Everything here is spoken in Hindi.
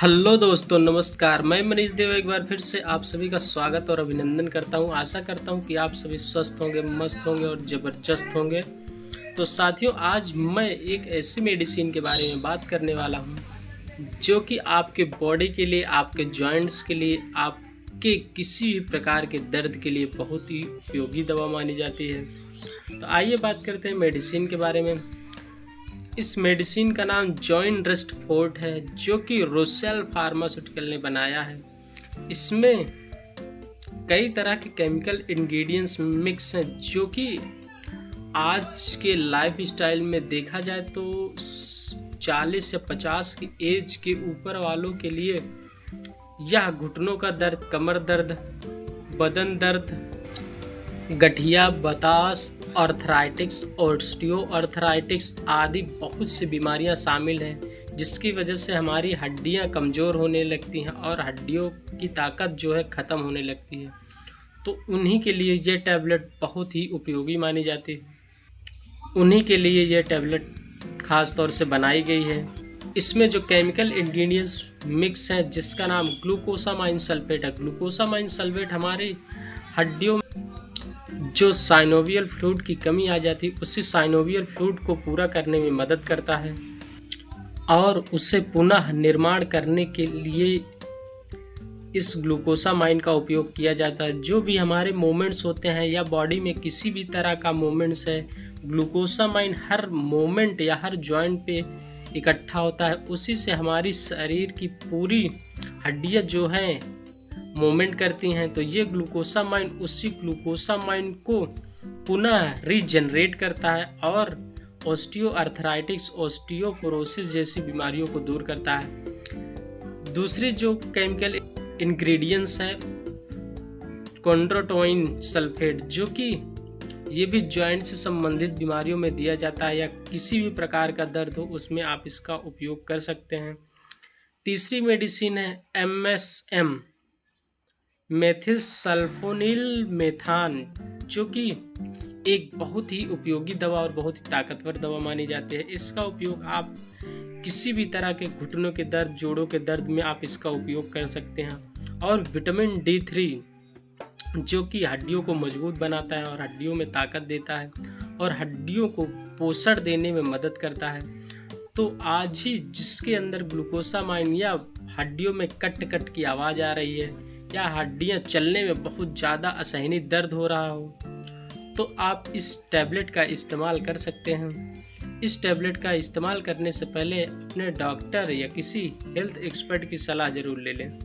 हेलो दोस्तों, नमस्कार। मैं मनीष देव एक बार फिर से आप सभी का स्वागत और अभिनंदन करता हूं। आशा करता हूं कि आप सभी स्वस्थ होंगे, मस्त होंगे और ज़बरदस्त होंगे। तो साथियों, आज मैं एक ऐसी मेडिसिन के बारे में बात करने वाला हूं जो कि आपके बॉडी के लिए, आपके जॉइंट्स के लिए, आपके किसी भी प्रकार के दर्द के लिए बहुत ही उपयोगी दवा मानी जाती है। तो आइए बात करते हैं मेडिसिन के बारे में। इस मेडिसिन का नाम जॉइंट रेस्ट फोर्ट है, जो कि रोसेल फार्मास्यूटिकल ने बनाया है। इसमें कई तरह के केमिकल इंग्रेडिएंट्स मिक्स हैं, जो कि आज के लाइफ स्टाइल में देखा जाए तो 40 या 50 की एज के ऊपर वालों के लिए यह घुटनों का दर्द, कमर दर्द, बदन दर्द, गठिया, बतास, आर्थराइटिक्स, ऑस्टियोआर्थराइटिस आदि बहुत सी बीमारियां शामिल हैं, जिसकी वजह से हमारी हड्डियां कमज़ोर होने लगती हैं और हड्डियों की ताकत जो है ख़त्म होने लगती है। तो उन्हीं के लिए ये टैबलेट बहुत ही उपयोगी मानी जाती है। उन्हीं के लिए ये टैबलेट ख़ास तौर से बनाई गई है। इसमें जो केमिकल इंग्रेडिएंट्स मिक्स हैं, जिसका नाम ग्लूकोसामाइन सल्फेट है। ग्लूकोसामाइन सल्फेट हमारी हड्डियों जो साइनोवियल फ्लूइड की कमी आ जाती है, उसी साइनोवियल फ्लूइड को पूरा करने में मदद करता है और उसे पुनः निर्माण करने के लिए इस ग्लूकोसामाइन का उपयोग किया जाता है। जो भी हमारे मूवमेंट्स होते हैं या बॉडी में किसी भी तरह का मूवमेंट्स है, ग्लूकोसामाइन हर मूवमेंट या हर जॉइंट पे इकट्ठा होता है। उसी से हमारी शरीर की पूरी हड्डियाँ जो हैं मूवमेंट करती हैं। तो ये ग्लूकोसामाइन उसी ग्लूकोसामाइन को पुनः रीजनरेट करता है और ऑस्टियोआर्थराइटिस, ऑस्टियोपोरोसिस जैसी बीमारियों को दूर करता है। दूसरी जो केमिकल इंग्रेडिएंट्स है कॉन्ड्रोटोइन सल्फेट, जो कि ये भी जॉइंट से संबंधित बीमारियों में दिया जाता है या किसी भी प्रकार का दर्द हो उसमें आप इसका उपयोग कर सकते हैं। तीसरी मेडिसिन है MSM, मेथिल सल्फोनिल मेथान, जो कि एक बहुत ही उपयोगी दवा और बहुत ही ताकतवर दवा मानी जाती है। इसका उपयोग आप किसी भी तरह के घुटनों के दर्द, जोड़ों के दर्द में आप इसका उपयोग कर सकते हैं। और विटामिन D3, जो कि हड्डियों को मजबूत बनाता है और हड्डियों में ताकत देता है और हड्डियों को पोषण देने में मदद करता है। तो आज ही जिसके अंदर ग्लूकोसामाइन या हड्डियों में कट कट की आवाज़ आ रही है या हड्डियां चलने में बहुत ज़्यादा असहनीय दर्द हो रहा हो, तो आप इस टैबलेट का इस्तेमाल कर सकते हैं। इस टैबलेट का इस्तेमाल करने से पहले अपने डॉक्टर या किसी हेल्थ एक्सपर्ट की सलाह ज़रूर ले लें।